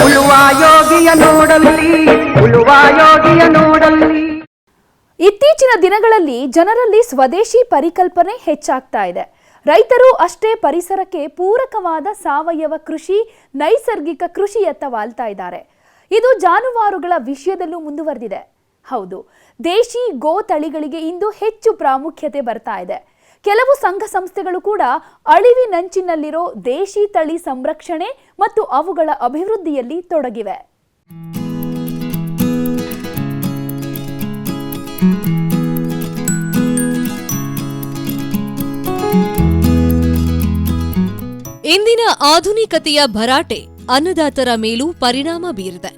ಉಳುವ ಯೋಗಿಯ ನೋಡಲ್ಲಿ, ಉಳುವ ಯೋಗಿಯ ನೋಡಲ್ಲಿ. ಇತ್ತೀಚಿನ ದಿನಗಳಲ್ಲಿ ಜನರಲ್ಲಿ ಸ್ವದೇಶಿ ಪರಿಕಲ್ಪನೆ ಹೆಚ್ಚಾಗ್ತಾ ಇದೆ. ರೈತರು ಅಷ್ಟೇ ಪರಿಸರಕ್ಕೆ ಪೂರಕವಾದ ಸಾವಯವ ಕೃಷಿ, ನೈಸರ್ಗಿಕ ಕೃಷಿಯತ್ತ ವಾಲ್ತಾ ಇದ್ದಾರೆ. ಇದು ಜಾನುವಾರುಗಳ ವಿಷಯದಲ್ಲೂ ಮುಂದುವರೆದಿದೆ. ಹೌದು, ದೇಶಿ ಗೋ ತಳಿಗಳಿಗೆ ಇಂದು ಹೆಚ್ಚು ಪ್ರಾಮುಖ್ಯತೆ ಬರ್ತಾ ಇದೆ. ಕೆಲವು ಸಂಘ ಸಂಸ್ಥೆಗಳು ಕೂಡ ಅಳಿವಿನಂಚಿನಲ್ಲಿರೋ ದೇಶಿ ತಳಿ ಸಂರಕ್ಷಣೆ ಮತ್ತು ಅವುಗಳ ಅಭಿವೃದ್ಧಿಯಲ್ಲಿ ತೊಡಗಿವೆ. ಇಂದಿನ ಆಧುನಿಕತೆಯ ಭರಾಟೆ ಅನ್ನದಾತರ ಮೇಲೂ ಪರಿಣಾಮ ಬೀರಿದೆ.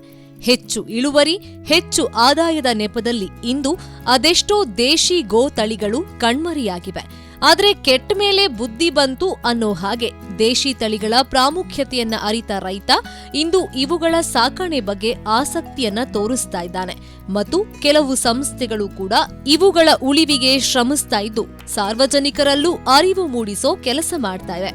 ಹೆಚ್ಚು ಇಳುವರಿ, ಹೆಚ್ಚು ಆದಾಯದ ನೆಪದಲ್ಲಿ ಇಂದು ಅದೆಷ್ಟೋ ದೇಶಿ ಗೋ ತಳಿಗಳು ಕಣ್ಮರೆಯಾಗಿವೆ. ಆದರೆ ಕೆಟ್ಟ ಮೇಲೆ ಬುದ್ಧಿ ಬಂತು ಅನ್ನೋ ಹಾಗೆ ದೇಶಿ ತಳಿಗಳ ಪ್ರಾಮುಖ್ಯತೆಯನ್ನ ಅರಿತ ರೈತ ಇಂದು ಇವುಗಳ ಸಾಕಣೆ ಬಗ್ಗೆ ಆಸಕ್ತಿಯನ್ನ ತೋರಿಸ್ತಾ ಇದ್ದಾನೆ. ಮತ್ತು ಕೆಲವು ಸಂಸ್ಥೆಗಳು ಕೂಡ ಇವುಗಳ ಉಳಿವಿಗೆ ಶ್ರಮಿಸ್ತಾ ಇದ್ದು ಸಾರ್ವಜನಿಕರಲ್ಲೂ ಅರಿವು ಮೂಡಿಸೋ ಕೆಲಸ ಮಾಡ್ತಾ ಇವೆ.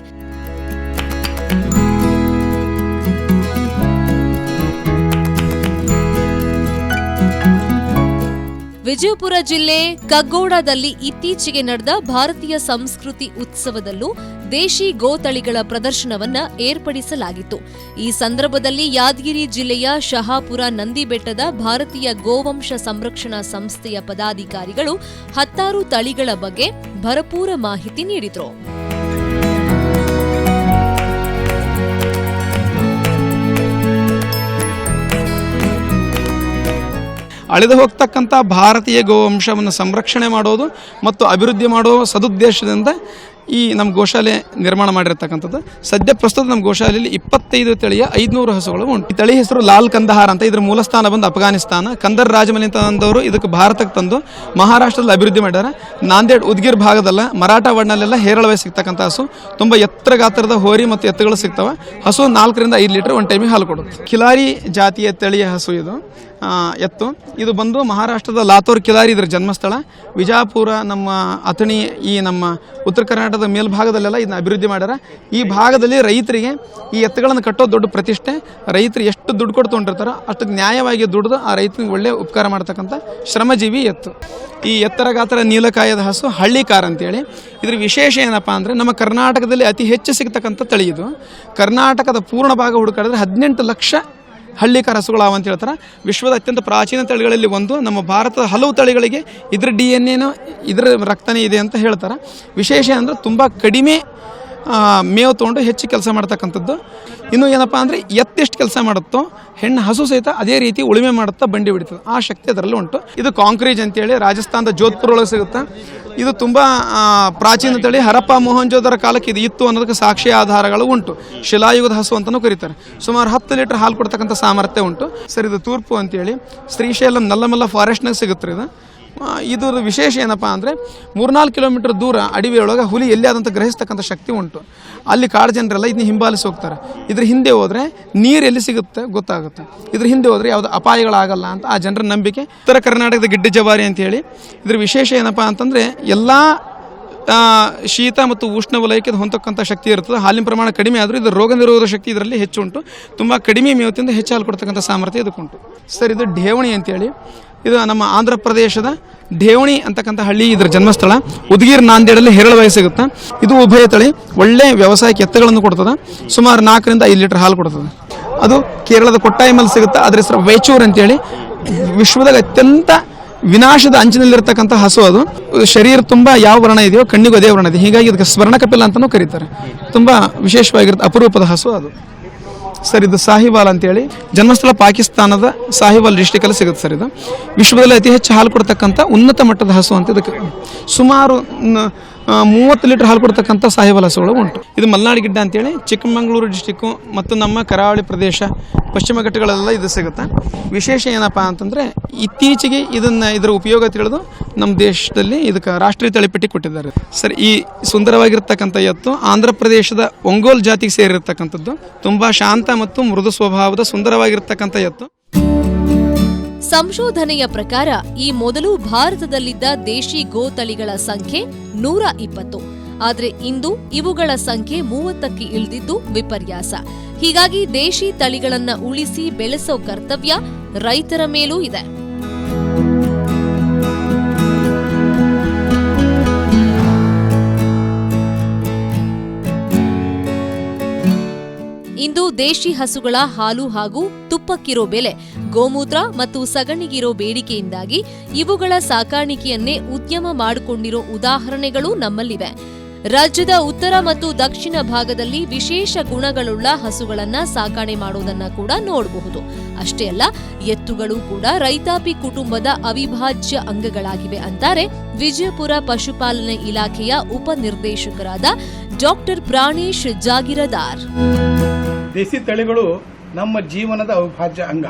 ವಿಜಯಪುರ ಜಿಲ್ಲೆ ಕಗ್ಗೋಡದಲ್ಲಿ ಇತ್ತೀಚೆಗೆ ನಡೆದ ಭಾರತೀಯ ಸಂಸ್ಕೃತಿ ಉತ್ಸವದಲ್ಲೂ ದೇಶಿ ಗೋತಳಿಗಳ ಪ್ರದರ್ಶನವನ್ನ ಏರ್ಪಡಿಸಲಾಗಿತ್ತು. ಈ ಸಂದರ್ಭದಲ್ಲಿ ಯಾದಗಿರಿ ಜಿಲ್ಲೆಯ ಶಹಾಪುರ ನಂದಿಬೆಟ್ಟದ ಭಾರತೀಯ ಗೋವಂಶ ಸಂರಕ್ಷಣಾ ಸಂಸ್ಥೆಯ ಪದಾಧಿಕಾರಿಗಳು 10 ತಳಿಗಳ ಬಗ್ಗೆ ಭರಪೂರ ಮಾಹಿತಿ ನೀಡಿದರು. ಅಳಿದು ಹೋಗ್ತಕ್ಕಂಥ ಭಾರತೀಯ ಗೋವಂಶವನ್ನು ಸಂರಕ್ಷಣೆ ಮಾಡೋದು ಮತ್ತು ಅಭಿವೃದ್ಧಿ ಮಾಡುವ ಸದುದ್ದೇಶದಿಂದ ಈ ನಮ್ಮ ಗೋಶಾಲೆ ನಿರ್ಮಾಣ ಮಾಡಿರ್ತಕ್ಕಂಥದ್ದು. ಸದ್ಯ ಪ್ರಸ್ತುತ ನಮ್ಮ ಗೋಶಾಲೆಯಲ್ಲಿ 25 ತಳಿಯ 500 ಹಸುಗಳು ಉಂಟು. ಈ ತಳಿ ಹೆಸರು ಲಾಲ್ ಕಂದಹಾರ್ ಅಂತ. ಇದರ ಮೂಲಸ್ಥಾನ ಬಂದು ಅಫ್ಘಾನಿಸ್ತಾನ. ಕಂದರ್ ರಾಜಮನೆತನ ತಂದವರು ಇದಕ್ಕೆ ಭಾರತಕ್ಕೆ ತಂದು ಮಹಾರಾಷ್ಟ್ರದಲ್ಲಿ ಅಭಿವೃದ್ಧಿ ಮಾಡ್ಯಾರ. ನಾಂದೇಡ್ ಉದ್ಗಿರ್ ಭಾಗದಲ್ಲ, ಮರಾಠವಾಡ್ನಲ್ಲೆಲ್ಲ ಹೇರಳವಾಗಿ ಸಿಗ್ತಕ್ಕಂಥ ಹಸು. ತುಂಬ ಎತ್ತರ ಗಾತ್ರದ ಹೋರಿ ಮತ್ತು ಎತ್ತುಗಳು ಸಿಗ್ತವೆ. ಹಸು 4 ರಿಂದ 5 ಲೀಟರ್ ಒಂದು ಟೈಮಿಗೆ ಹಾಲು ಕೊಡುತ್ತೆ. ಕಿಲಾರಿ ಜಾತಿಯ ತಳಿಯ ಹಸು ಇದು ಎತ್ತು. ಇದು ಬಂದು ಮಹಾರಾಷ್ಟ್ರದ ಲಾತೂರ್ ಕಿಲಾರಿ ಇದರ ಜನ್ಮಸ್ಥಳ. ವಿಜಾಪುರ, ನಮ್ಮ ಅಥಣಿ, ಈ ನಮ್ಮ ಉತ್ತರ ಕರ್ನಾಟಕದ ಮೇಲ್ಭಾಗದಲ್ಲೆಲ್ಲ ಇದನ್ನ ಅಭಿವೃದ್ಧಿ ಮಾಡ್ಯಾರ. ಈ ಭಾಗದಲ್ಲಿ ರೈತರಿಗೆ ಈ ಎತ್ತುಗಳನ್ನು ಕಟ್ಟೋ ದೊಡ್ಡ ಪ್ರತಿಷ್ಠೆ. ರೈತರು ಎಷ್ಟು ದುಡ್ಡು ಕೊಟ್ಟು ತೊಗೊಂಡಿರ್ತಾರೋ ಅಷ್ಟು ನ್ಯಾಯವಾಗಿ ದುಡಿದು ಆ ರೈತನಿಗೆ ಒಳ್ಳೆ ಉಪಕಾರ ಮಾಡ್ತಕ್ಕಂಥ ಶ್ರಮಜೀವಿ ಎತ್ತು. ಈ ಎತ್ತರ ಗಾತ್ರ ನೀಲಕಾಯದ ಹಸು ಹಳ್ಳಿಕಾರ್ ಅಂತೇಳಿ. ಇದ್ರ ವಿಶೇಷ ಏನಪ್ಪ ಅಂದರೆ ನಮ್ಮ ಕರ್ನಾಟಕದಲ್ಲಿ ಅತಿ ಹೆಚ್ಚು ಸಿಗ್ತಕ್ಕಂಥ ತಳಿ ಇದು. ಕರ್ನಾಟಕದ ಪೂರ್ಣ ಭಾಗ ಹುಡುಕಾಡಿದ್ರೆ 18 ಲಕ್ಷ ಹಳ್ಳಿಕಾರ ಹಸುಗಳಾವ ಅಂತ ಹೇಳ್ತಾರೆ. ವಿಶ್ವದ ಅತ್ಯಂತ ಪ್ರಾಚೀನ ತಳಿಗಳಲ್ಲಿ ಒಂದು. ನಮ್ಮ ಭಾರತದ ಹಲವು ತಳಿಗಳಿಗೆ ಇದ್ರ DNA ಇದರ ರಕ್ತನೇ ಇದೆ ಅಂತ ಹೇಳ್ತಾರೆ. ವಿಶೇಷ ಅಂದರೆ ತುಂಬ ಕಡಿಮೆ ಮೇವು ತೊಗೊಂಡು ಹೆಚ್ಚು ಕೆಲಸ ಮಾಡ್ತಕ್ಕಂಥದ್ದು. ಇನ್ನು ಏನಪ್ಪ ಅಂದರೆ ಎತ್ತೆಷ್ಟು ಕೆಲಸ ಮಾಡುತ್ತೋ ಹೆಣ್ಣು ಹಸು ಸಹಿತ ಅದೇ ರೀತಿ ಉಳುಮೆ ಮಾಡುತ್ತಾ ಬಂಡಿ ಬಿಡ್ತದೆ. ಆ ಶಕ್ತಿ ಅದರಲ್ಲಿ ಉಂಟು. ಇದು ಕಾಂಕ್ರೀಜ್ ಅಂತೇಳಿ ರಾಜಸ್ಥಾನದ ಜೋಧ್ಪುರ ಒಳಗೆ ಸಿಗುತ್ತೆ. ಇದು ತುಂಬ ಪ್ರಾಚೀನ ತಳಿ. ಹರಪ್ಪ ಮೊಹಂಜೋದರ ಕಾಲಕ್ಕೆ ಇದು ಇತ್ತು ಅನ್ನೋದಕ್ಕೆ ಸಾಕ್ಷಿ ಆಧಾರಗಳು ಉಂಟು. ಶಿಲಾಯುಗದ ಹಸು ಅಂತಲೂ ಕರೀತಾರೆ. ಸುಮಾರು 10 ಲೀಟರ್ ಹಾಲು ಕೊಡ್ತಕ್ಕಂಥ ಸಾಮರ್ಥ್ಯ ಉಂಟು. ಸರ್, ಇದು ತೂರ್ಪು ಅಂತೇಳಿ ಶ್ರೀಶೈಲಂ ನಲ್ಲಮಲ್ಲ ಫಾರೆಸ್ಟ್ನಾಗ ಸಿಗುತ್ತೆ ಇದು. ಇದರ ವಿಶೇಷ ಏನಪ್ಪ ಅಂದರೆ 3-4 ಕಿಲೋಮೀಟರ್ ದೂರ ಅಡವಿಯೊಳಗೆ ಹುಲಿ ಎಲ್ಲಿ ಆದಂಥ ಗ್ರಹಿಸ್ತಕ್ಕಂಥ ಶಕ್ತಿ ಉಂಟು. ಅಲ್ಲಿ ಕಾಡು ಜನರೆಲ್ಲ ಇದನ್ನ ಹಿಂಬಾಲಿಸಿ ಹೋಗ್ತಾರೆ. ಇದ್ರ ಹಿಂದೆ ಹೋದರೆ ನೀರು ಎಲ್ಲಿ ಸಿಗುತ್ತೆ ಗೊತ್ತಾಗುತ್ತೆ. ಇದ್ರ ಹಿಂದೆ ಹೋದರೆ ಯಾವುದು ಅಪಾಯಗಳಾಗಲ್ಲ ಅಂತ ಆ ಜನರ ನಂಬಿಕೆ. ಉತ್ತರ ಕರ್ನಾಟಕದ ಗಿಡ್ಡ ಜವಾರಿ ಅಂತೇಳಿ. ಇದ್ರ ವಿಶೇಷ ಏನಪ್ಪ ಅಂತಂದರೆ ಎಲ್ಲ ಶೀತ ಮತ್ತು ಉಷ್ಣ ವಲಯಕ್ಕೆ ಹೊಂದಕ್ಕಂಥ ಶಕ್ತಿ ಇರ್ತದೆ. ಹಾಲಿನ ಪ್ರಮಾಣ ಕಡಿಮೆ ಆದರೂ ಇದು ರೋಗ ನಿರೋಧಕ ಶಕ್ತಿ ಇದರಲ್ಲಿ ಹೆಚ್ಚು ಉಂಟು. ತುಂಬ ಕಡಿಮೆ ಮೇವತ್ತಿಂದ ಹೆಚ್ಚು ಹಾಲು ಕೊಡ್ತಕ್ಕಂಥ ಸಾಮರ್ಥ್ಯ ಇದಕ್ಕುಂಟು. ಸರ್, ಇದು ಢೇವಣಿ ಅಂತೇಳಿ. ಇದು ನಮ್ಮ ಆಂಧ್ರ ಪ್ರದೇಶದ ಢೇವಣಿ ಅಂತಕ್ಕಂಥ ಹಳ್ಳಿ ಇದರ ಜನ್ಮಸ್ಥಳ. ಉದ್ಗೀರ್ ನಾಂದೇಡಲ್ಲಿ ಹೇರಳವಾಗಿ ಸಿಗುತ್ತೆ. ಇದು ಉಭಯ ತಳಿ. ಒಳ್ಳೆ ವ್ಯವಸಾಯಕ್ಕೆ ಎತ್ತುಗಳನ್ನು ಕೊಡ್ತದೆ. ಸುಮಾರು 4 ರಿಂದ 5 ಲೀಟರ್ ಹಾಲು ಕೊಡ್ತದೆ. ಅದು ಕೇರಳದ ಕೊಟ್ಟಾಯಮಲ್ಲಿ ಸಿಗುತ್ತೆ. ಅದರ ಹೆಸರು ವೈಚೂರ್ ಅಂತೇಳಿ. ವಿಶ್ವದಾಗ ಅತ್ಯಂತ ವಿನಾಶದ ಅಂಚಿನಲ್ಲಿರ್ತಕ್ಕಂಥ ಹಸು ಅದು. ಶರೀರ ತುಂಬ ಯಾವ ವರ್ಣ ಇದೆಯೋ ಕಣ್ಣಿಗೂ ಅದೇ ವರ್ಣ ಇದೆ. ಹೀಗಾಗಿ ಇದಕ್ಕೆ ಸ್ವರ್ಣ ಕಪಿಲ ಅಂತಲೂ ಕರೀತಾರೆ. ತುಂಬ ವಿಶೇಷವಾಗಿರುತ್ತೆ, ಅಪರೂಪದ ಹಸು ಅದು. ಸರ್, ಇದು ಸಾಹಿವಾಲ್ ಅಂತೇಳಿ. ಜನ್ಮಸ್ಥಳ ಪಾಕಿಸ್ತಾನದ ಸಾಹಿವಾಲ್ ಡಿಸ್ಟಿಕಲ್ಲಿ ಸಿಗುತ್ತೆ ಸರ್. ಇದು ವಿಶ್ವದಲ್ಲಿ ಅತಿ ಹೆಚ್ಚು ಹಾಲು ಕೊಡ್ತಕ್ಕಂಥ ಉನ್ನತ ಮಟ್ಟದ ಹಸು ಅಂತ. ಇದಕ್ಕೆ ಸುಮಾರು 30 ಲೀಟರ್ ಹಾಲು ಕೊಡ್ತಕ್ಕಂಥ ಸಾಹಿವಾಲ್ ಹಸುಗಳು ಉಂಟು. ಇದು ಮಲ್ನಾಡು ಗಿಡ್ಡ ಅಂತೇಳಿ ಚಿಕ್ಕಮಗಳೂರು ಡಿಸ್ಟಿಕ್ಕು ಮತ್ತು ನಮ್ಮ ಕರಾವಳಿ ಪ್ರದೇಶ, ಪಶ್ಚಿಮ ಘಟ್ಟಗಳೆಲ್ಲ ಇದು ಸಿಗುತ್ತೆ. ವಿಶೇಷ ಏನಪ್ಪ ಅಂತಂದರೆ ಇತ್ತೀಚೆಗೆ ಇದರ ಉಪಯೋಗ ತಿಳಿದು ನಮ್ಮ ದೇಶದಲ್ಲಿ ಇದಕ್ಕೆ ರಾಷ್ಟ್ರೀಯ ತಳಿಪಟ್ಟಿ ಕೊಟ್ಟಿದ್ದಾರೆ. ಸರ್, ಈ ಸುಂದರವಾಗಿರ್ತಕ್ಕಂಥ ಎತ್ತು ಆಂಧ್ರ ಪ್ರದೇಶದ ಒಂಗೋಲ್ ಜಾತಿಗೆ ಸೇರಿರ್ತಕ್ಕಂಥದ್ದು. ತುಂಬ ಶಾಂತ ಮತ್ತು ಮೃದು ಸ್ವಭಾವದ ಸುಂದರವಾಗಿರ್ತಕ್ಕಂಥ ಎತ್ತು. ಸಂಶೋಧನೆಯ ಪ್ರಕಾರ ಈ ಮೊದಲು ಭಾರತದಲ್ಲಿದ್ದ ದೇಶಿ ಗೋತಳಿಗಳ ಸಂಖ್ಯೆ 120. ಆದ್ರೆ ಇಂದು ಇವುಗಳ ಸಂಖ್ಯೆ 30ಕ್ಕೆ ಇಳಿದಿದ್ದು ವಿಪರ್ಯಾಸ. ಹೀಗಾಗಿ ದೇಶಿ ತಳಿಗಳನ್ನ ಉಳಿಸಿ ಬೆಳೆಸೋ ಕರ್ತವ್ಯ ರೈತರ ಮೇಲೂ ಇದೆ. ಇಂದು ದೇಶಿ ಹಸುಗಳ ಹಾಲು ಹಾಗೂ ತುಪ್ಪಕ್ಕಿರೋ ಬೆಲೆ, ಗೋಮೂತ್ರ ಮತ್ತು ಸಗಣಿಗಿರೋ ಬೇಡಿಕೆಯಿಂದಾಗಿ ಇವುಗಳ ಸಾಕಾಣಿಕೆಯನ್ನೇ ಉದ್ಯಮ ಮಾಡಿಕೊಂಡಿರೋ ಉದಾಹರಣೆಗಳು ನಮ್ಮಲ್ಲಿವೆ. ರಾಜ್ಯದ ಉತ್ತರ ಮತ್ತು ದಕ್ಷಿಣ ಭಾಗದಲ್ಲಿ ವಿಶೇಷ ಗುಣಗಳುಳ್ಳ ಹಸುಗಳನ್ನ ಸಾಕಾಣೆ ಮಾಡೋದನ್ನ ಕೂಡ ನೋಡಬಹುದು. ಅಷ್ಟೇ ಅಲ್ಲ, ಎತ್ತುಗಳು ಕೂಡ ರೈತಾಪಿ ಕುಟುಂಬದ ಅವಿಭಾಜ್ಯ ಅಂಗಗಳಾಗಿವೆ ಅಂತಾರೆ ವಿಜಯಪುರ ಪಶುಪಾಲನೆ ಇಲಾಖೆಯ ಉಪನಿರ್ದೇಶಕರಾದ ಡಾಕ್ಟರ್ ಪ್ರಾಣೇಶ್ ಜಾಗಿರದಾರ್. ದೇಸಿ ತಳಿಗಳು ನಮ್ಮ ಜೀವನದ ಅವಿಭಾಜ್ಯ ಅಂಗ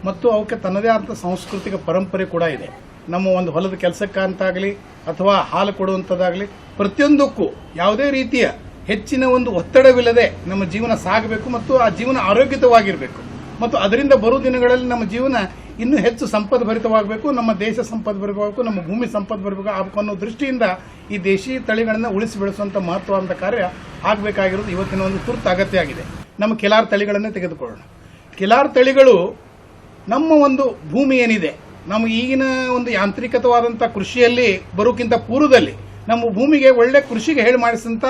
ಮತ್ತು ಅವಕ್ಕೆ ತನ್ನದೇ ಆದ ಸಾಂಸ್ಕೃತಿಕ ಪರಂಪರೆ ಕೂಡ ಇದೆ. ನಮ್ಮ ಒಂದು ಹೊಲದ ಕೆಲಸಕ್ಕಂತಾಗಲಿ ಅಥವಾ ಹಾಲು ಕೊಡುವಂಥದ್ದಾಗಲಿ ಪ್ರತಿಯೊಂದಕ್ಕೂ ಯಾವುದೇ ರೀತಿಯ ಹೆಚ್ಚಿನ ಒಂದು ಒತ್ತಡವಿಲ್ಲದೆ ನಮ್ಮ ಜೀವನ ಸಾಗಬೇಕು ಮತ್ತು ಆ ಜೀವನ ಆರೋಗ್ಯಯುತವಾಗಿರಬೇಕು ಮತ್ತು ಅದರಿಂದ ಬರುವ ದಿನಗಳಲ್ಲಿ ನಮ್ಮ ಜೀವನ ಇನ್ನೂ ಹೆಚ್ಚು ಸಂಪದ್ಭರಿತವಾಗಬೇಕು, ನಮ್ಮ ದೇಶ ಸಂಪದ್ಭರಿತವಾಗಬೇಕು, ನಮ್ಮ ಭೂಮಿ ಸಂಪದ್ಭರಿತವಾಗಬೇಕು ಅನ್ನೋ ದೃಷ್ಟಿಯಿಂದ ಈ ದೇಶಿ ತಳಿಗಳನ್ನು ಉಳಿಸಿ ಬೆಳೆಸುವಂಥ ಮಹತ್ವವಾದ ಕಾರ್ಯ ಆಗಬೇಕಾಗಿರೋದು ಇವತ್ತಿನ ಒಂದು ತುರ್ತು ಅಗತ್ಯ ಆಗಿದೆ. ನಮ್ಮ ಕಿಲಾರ್ ತಳಿಗಳನ್ನೇ ತೆಗೆದುಕೊಳ್ಳೋಣ. ಕಿಲಾರ್ ತಳಿಗಳು ನಮ್ಮ ಒಂದು ಭೂಮಿ ಏನಿದೆ, ನಮ್ಮ ಈಗಿನ ಒಂದು ಯಾಂತ್ರಿಕತವಾದಂಥ ಕೃಷಿಯಲ್ಲಿ ಬರೋಕ್ಕಿಂತ ಪೂರ್ವದಲ್ಲಿ ನಮ್ಮ ಭೂಮಿಗೆ ಒಳ್ಳೆ ಕೃಷಿಗೆ ಹೇಳಿ ಮಾಡಿಸಿದಂಥ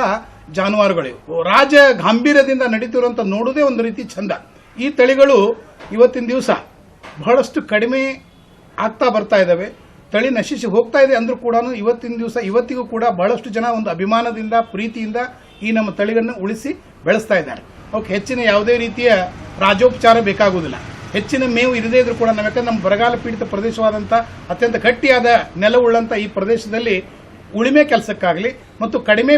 ಜಾನುವಾರುಗಳಿವು. ರಾಜ ಗಾಂಭೀರ್ಯದಿಂದ ನಡೀತಿರುವಂಥ ನೋಡೋದೇ ಒಂದು ರೀತಿ ಚಂದ. ಈ ತಳಿಗಳು ಇವತ್ತಿನ ದಿವಸ ಬಹಳಷ್ಟು ಕಡಿಮೆ ಆಗ್ತಾ ಬರ್ತಾ ಇದ್ದಾವೆ. ತಳಿ ನಶಿಸಿ ಹೋಗ್ತಾ ಇದೆ ಅಂದ್ರೂ ಕೂಡ ಇವತ್ತಿನ ದಿವಸ ಇವತ್ತಿಗೂ ಕೂಡ ಬಹಳಷ್ಟು ಜನ ಒಂದು ಅಭಿಮಾನದಿಂದ ಪ್ರೀತಿಯಿಂದ ಈ ನಮ್ಮ ತಳಿಗಳನ್ನು ಉಳಿಸಿ ಬೆಳೆಸ್ತಾ ಇದ್ದಾರೆ. ಅವಕ್ಕೆ ಹೆಚ್ಚಿನ ಯಾವುದೇ ರೀತಿಯ ರಾಜೋಪಚಾರ ಬೇಕಾಗುವುದಿಲ್ಲ. ಹೆಚ್ಚಿನ ಮೇವು ಇರದೇ ಇದ್ರೂ ಕೂಡ ಯಾಕಂದ್ರೆ ನಮ್ಮ ಬರಗಾಲ ಪೀಡಿತ ಪ್ರದೇಶವಾದಂಥ ಅತ್ಯಂತ ಗಟ್ಟಿಯಾದ ನೆಲವುಳ್ಳಂಥ ಈ ಪ್ರದೇಶದಲ್ಲಿ ಉಳಿಮೆ ಕೆಲಸಕ್ಕಾಗಲಿ ಮತ್ತು ಕಡಿಮೆ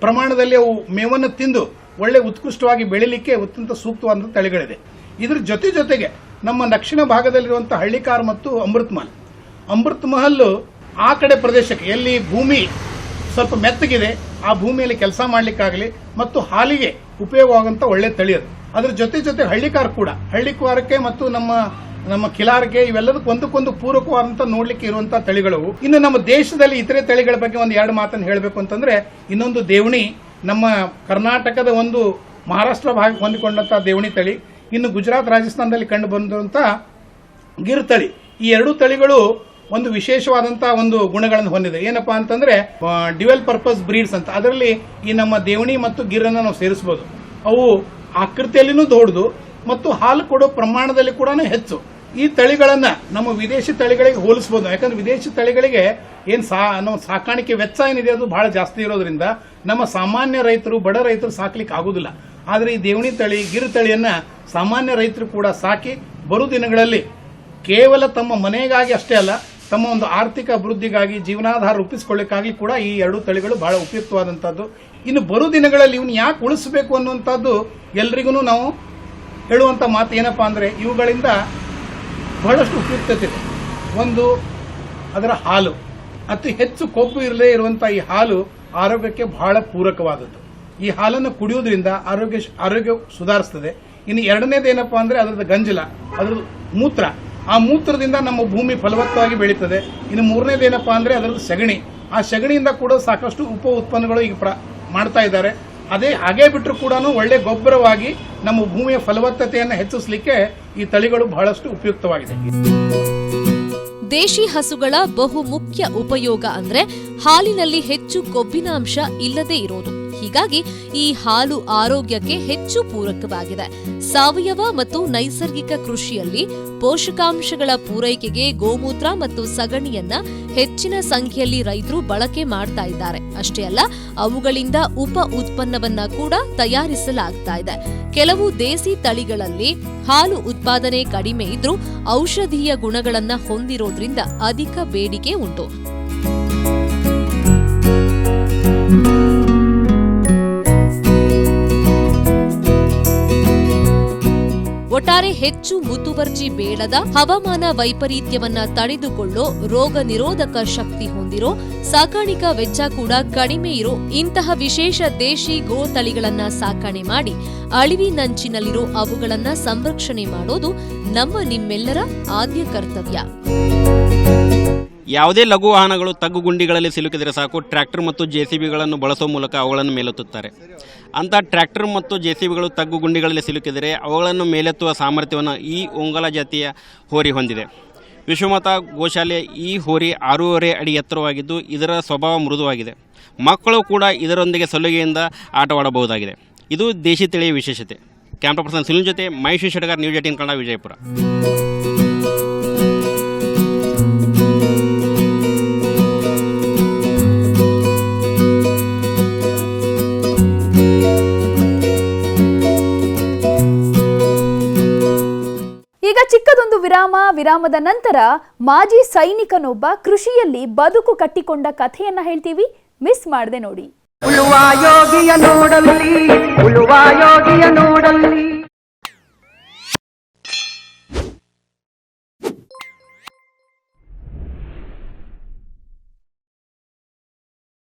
ಪ್ರಮಾಣದಲ್ಲಿ ಅವು ಮೇವನ್ನು ತಿಂದು ಒಳ್ಳೆ ಉತ್ಕೃಷ್ಟವಾಗಿ ಬೆಳಿಲಿಕ್ಕೆ ಅತ್ಯಂತ ಸೂಕ್ತವಾದಂಥ ತಳಿಗಳಿದೆ. ಇದರ ಜೊತೆಗೆ ನಮ್ಮ ದಕ್ಷಿಣ ಭಾಗದಲ್ಲಿರುವಂಥ ಹಳ್ಳಿಕಾರ್ ಮತ್ತು ಅಮೃತ್ ಮಹಲ್ ಆ ಕಡೆ ಪ್ರದೇಶಕ್ಕೆ ಎಲ್ಲಿ ಭೂಮಿ ಸ್ವಲ್ಪ ಮೆತ್ತಗಿದೆ ಆ ಭೂಮಿಯಲ್ಲಿ ಕೆಲಸ ಮಾಡಲಿಕ್ಕಾಗಲಿ ಮತ್ತು ಹಾಲಿಗೆ ಉಪಯೋಗವಾಗುವಂಥ ಒಳ್ಳೆ ತಳಿ ಅದು. ಅದರ ಜೊತೆ ಹಳ್ಳಿಕಾರಕ್ಕೆ ಮತ್ತು ನಮ್ಮ ಕಿಲಾರ್ಗೆ ಇವೆಲ್ಲದಕ್ಕೂ ಒಂದಕ್ಕೊಂದು ಪೂರಕವಾದಂಥ ನೋಡ್ಲಿಕ್ಕೆ ಇರುವಂತಹ ತಳಿಗಳು. ಇನ್ನು ನಮ್ಮ ದೇಶದಲ್ಲಿ ಇತರೆ ತಳಿಗಳ ಬಗ್ಗೆ ಒಂದು ಎರಡು ಮಾತನ್ನು ಹೇಳಬೇಕು ಅಂತಂದ್ರೆ, ಇನ್ನೊಂದು ದೇವಣಿ, ನಮ್ಮ ಕರ್ನಾಟಕದ ಒಂದು ಮಹಾರಾಷ್ಟ್ರ ಭಾಗಕ್ಕೆ ಹೊಂದಿಕೊಂಡಂತಹ ದೇವಣಿ ತಳಿ, ಇನ್ನು ಗುಜರಾತ್ ರಾಜಸ್ಥಾನದಲ್ಲಿ ಕಂಡು ಬಂದಿರುವಂತಹ ಗಿರ್ ತಳಿ. ಈ ಎರಡೂ ತಳಿಗಳು ಒಂದು ವಿಶೇಷವಾದಂತಹ ಒಂದು ಗುಣಗಳನ್ನು ಹೊಂದಿದೆ. ಏನಪ್ಪಾ ಅಂತಂದ್ರೆ ಡ್ಯುಯಲ್ ಪರ್ಪಸ್ ಬ್ರೀಡ್ಸ್ ಅಂತ. ಅದರಲ್ಲಿ ಈ ನಮ್ಮ ದೇವಣಿ ಮತ್ತು ಗಿರನ್ನು ನಾವು ಸೇರಿಸಬಹುದು. ಅವು ಆಕೃತಿಯಲ್ಲಿನೂ ದೊಡ್ಡದು ಮತ್ತು ಹಾಲು ಕೊಡೋ ಪ್ರಮಾಣದಲ್ಲಿ ಕೂಡ ಹೆಚ್ಚು. ಈ ತಳಿಗಳನ್ನ ನಮ್ಮ ವಿದೇಶಿ ತಳಿಗಳಿಗೆ ಹೋಲಿಸಬಹುದು. ಯಾಕಂದ್ರೆ ವಿದೇಶಿ ತಳಿಗಳಿಗೆ ನಮ್ಮ ಸಾಕಾಣಿಕೆ ವೆಚ್ಚ ಏನಿದೆ ಅದು ಬಹಳ ಜಾಸ್ತಿ ಇರೋದ್ರಿಂದ ನಮ್ಮ ಸಾಮಾನ್ಯ ರೈತರು, ಬಡ ರೈತರು ಸಾಕ್ಲಿಕ್ಕೆ ಆಗುದಿಲ್ಲ. ಆದರೆ ಈ ದೇವಣಿ ತಳಿ, ಗಿರ್ ತಳಿಯನ್ನ ಸಾಮಾನ್ಯ ರೈತರು ಕೂಡ ಸಾಕಿ ಬರು ದಿನಗಳಲ್ಲಿ ಕೇವಲ ತಮ್ಮ ಮನೆಗಾಗಿ ಅಷ್ಟೇ ಅಲ್ಲ, ತಮ್ಮ ಒಂದು ಆರ್ಥಿಕ ಅಭಿವೃದ್ಧಿಗಾಗಿ, ಜೀವನಾಧಾರ ರೂಪಿಸಿಕೊಳ್ಳಿಕ್ಕಾಗಿ ಕೂಡ ಈ ಎರಡು ತಳಿಗಳು ಬಹಳ ಉಪಯುಕ್ತವಾದಂತಹದ್ದು. ಇನ್ನು ಬರು ದಿನಗಳಲ್ಲಿ ಇವನ್ನ ಯಾಕೆ ಉಳಿಸಬೇಕು ಅನ್ನುವಂಥದ್ದು ಎಲ್ರಿಗೂ ನಾವು ಹೇಳುವಂತ ಮಾತು ಏನಪ್ಪಾ ಅಂದ್ರೆ, ಇವುಗಳಿಂದ ಬಹಳಷ್ಟು ಉಪಯುಕ್ತತೆ ಇದೆ. ಒಂದು, ಅದರ ಹಾಲು, ಅತಿ ಹೆಚ್ಚು ಕೊಬ್ಬು ಇರದೇ ಇರುವಂತಹ ಈ ಹಾಲು ಆರೋಗ್ಯಕ್ಕೆ ಬಹಳ ಪೂರಕವಾದದ್ದು. ಈ ಹಾಲನ್ನು ಕುಡಿಯುವುದರಿಂದ ಆರೋಗ್ಯ ಸುಧಾರಿಸ್ತದೆ. ಇನ್ನು ಎರಡನೇದೇನಪ್ಪಾ ಅಂದ್ರೆ ಅದರದ ಗಂಜಲ, ಅದರ ಮೂತ್ರ. ಆ ಮೂತ್ರದಿಂದ ನಮ್ಮ ಭೂಮಿ ಫಲವತ್ತವಾಗಿ ಬೆಳೀತದೆ. ಇನ್ನು ಮೂರನೇದೇನಪ್ಪಾ ಅಂದ್ರೆ ಅದರದ ಸಗಣಿ. ಆ ಸಗಣಿಯಿಂದ ಕೂಡ ಸಾಕಷ್ಟು ಉಪ ಉತ್ಪನ್ನಗಳು ಈಗ ಮಾಡ್ತಾ ಇದ್ದಾರೆ. ಹಾಗೆ ಬಿಟ್ಟರು ಕೂಡ ಒಳ್ಳೆ ಗೊಬ್ಬರವಾಗಿ ನಮ್ಮ ಭೂಮಿಯ ಫಲವತ್ತತೆಯನ್ನು ಹೆಚ್ಚಿಸಲಿಕ್ಕೆ ಈ ತಳಿಗಳು ಬಹಳಷ್ಟು ಉಪಯುಕ್ತವಾಗಿದೆ. ದೇಶಿ ಹಸುಗಳ ಬಹು ಮುಖ್ಯ ಉಪಯೋಗ ಅಂದ್ರೆ ಹಾಲಿನಲ್ಲಿ ಹೆಚ್ಚು ಕೊಬ್ಬಿನಾಂಶ ಇಲ್ಲದೇ ಇರೋದು. ಹೀಗಾಗಿ ಈ ಹಾಲು ಆರೋಗ್ಯಕ್ಕೆ ಹೆಚ್ಚು ಪೂರಕವಾಗಿದೆ. ಸಾವಯವ ಮತ್ತು ನೈಸರ್ಗಿಕ ಕೃಷಿಯಲ್ಲಿ ಪೋಷಕಾಂಶಗಳ ಪೂರೈಕೆಗೆ ಗೋಮೂತ್ರ ಮತ್ತು ಸಗಣಿಯನ್ನ ಹೆಚ್ಚಿನ ಸಂಖ್ಯೆಯಲ್ಲಿ ರೈತರು ಬಳಕೆ ಮಾಡ್ತಾ ಇದ್ದಾರೆ. ಅಷ್ಟೇ ಅಲ್ಲ, ಅವುಗಳಿಂದ ಉಪ ಉತ್ಪನ್ನವನ್ನ ಕೂಡ ತಯಾರಿಸಲಾಗ್ತಾ ಇದೆ. ಕೆಲವು ದೇಸಿ ತಳಿಗಳಲ್ಲಿ ಹಾಲು ಉತ್ಪಾದನೆ ಕಡಿಮೆ ಇದ್ರೂ ಔಷಧೀಯ ಗುಣಗಳನ್ನ ಹೊಂದಿರೋದ್ರಿಂದ ಅಧಿಕ ಬೇಡಿಕೆ ಉಂಟು. ಒಟ್ಟಾರೆ ಹೆಚ್ಚು ಮುತುವರ್ಜಿ ಬೇಡದ, ಹವಾಮಾನ ವೈಪರೀತ್ಯವನ್ನ ತಡೆದುಕೊಳ್ಳೋ, ರೋಗ ನಿರೋಧಕ ಶಕ್ತಿ ಹೊಂದಿರೋ, ಸಾಕಾಣಿಕಾ ವೆಚ್ಚ ಕೂಡ ಕಡಿಮೆ ಇರೋ ಇಂತಹ ವಿಶೇಷ ದೇಶಿ ಗೋ ತಳಿಗಳನ್ನ ಸಾಕಣೆ ಮಾಡಿ ಅಳಿವಿನಂಚಿನಲ್ಲಿರೋ ಅವುಗಳನ್ನ ಸಂರಕ್ಷಣೆ ಮಾಡೋದು ನಿಮ್ಮೆಲ್ಲರ ಆದ್ಯ ಕರ್ತವ್ಯ. ಯಾವುದೇ ಲಘು ವಾಹನಗಳು ತಗ್ಗು ಗುಂಡಿಗಳಲ್ಲಿ ಸಿಲುಕಿದರೆ ಸಾಕು ಟ್ರ್ಯಾಕ್ಟರ್ ಮತ್ತು JCBಗಳನ್ನು ಬಳಸುವ ಮೂಲಕ ಅವುಗಳನ್ನು ಮೇಲೆತ್ತುತ್ತಾರೆ. ಅಂಥ ಟ್ರ್ಯಾಕ್ಟರ್ ಮತ್ತು JCBಗಳು ತಗ್ಗು ಗುಂಡಿಗಳಲ್ಲಿ ಸಿಲುಕಿದರೆ ಅವುಗಳನ್ನು ಮೇಲೆತ್ತುವ ಸಾಮರ್ಥ್ಯವನ್ನು ಈ ಒಂಗಲ ಜಾತಿಯ ಹೋರಿ ಹೊಂದಿದೆ. ವಿಶ್ವಮಾತಾ ಗೋಶಾಲೆಯ ಈ ಹೋರಿ 6.5 ಅಡಿ ಎತ್ತರವಾಗಿದ್ದು ಇದರ ಸ್ವಭಾವ ಮೃದುವಾಗಿದೆ. ಮಕ್ಕಳು ಕೂಡ ಇದರೊಂದಿಗೆ ಸಲುಗೆಯಿಂದ ಆಟವಾಡಬಹುದಾಗಿದೆ. ಇದು ದೇಶಿ ತಳಿಯ ವಿಶೇಷತೆ. ಕ್ಯಾಮ್ರಾ ಪರ್ಸನ್ ಸುನಿಲ್ ಜೊತೆ ಮಹೇಶ್ ಶೆಟ್ಟಗಾರ್, ನ್ಯೂಸ್ 18 ಕನ್ನಡ, ವಿಜಯಪುರ. ಈಗ ಚಿಕ್ಕದೊಂದು ವಿರಾಮದ ನಂತರ ಮಾಜಿ ಸೈನಿಕನೊಬ್ಬ ಕೃಷಿಯಲ್ಲಿ ಬದುಕು ಕಟ್ಟಿಕೊಂಡ ಕಥೆಯನ್ನ ಹೇಳ್ತೀವಿ, ಮಿಸ್ ಮಾಡದೆ ನೋಡಿ. ಉಳುವ ಯೋಗಿಯ ನೋಡಲ್ಲಿ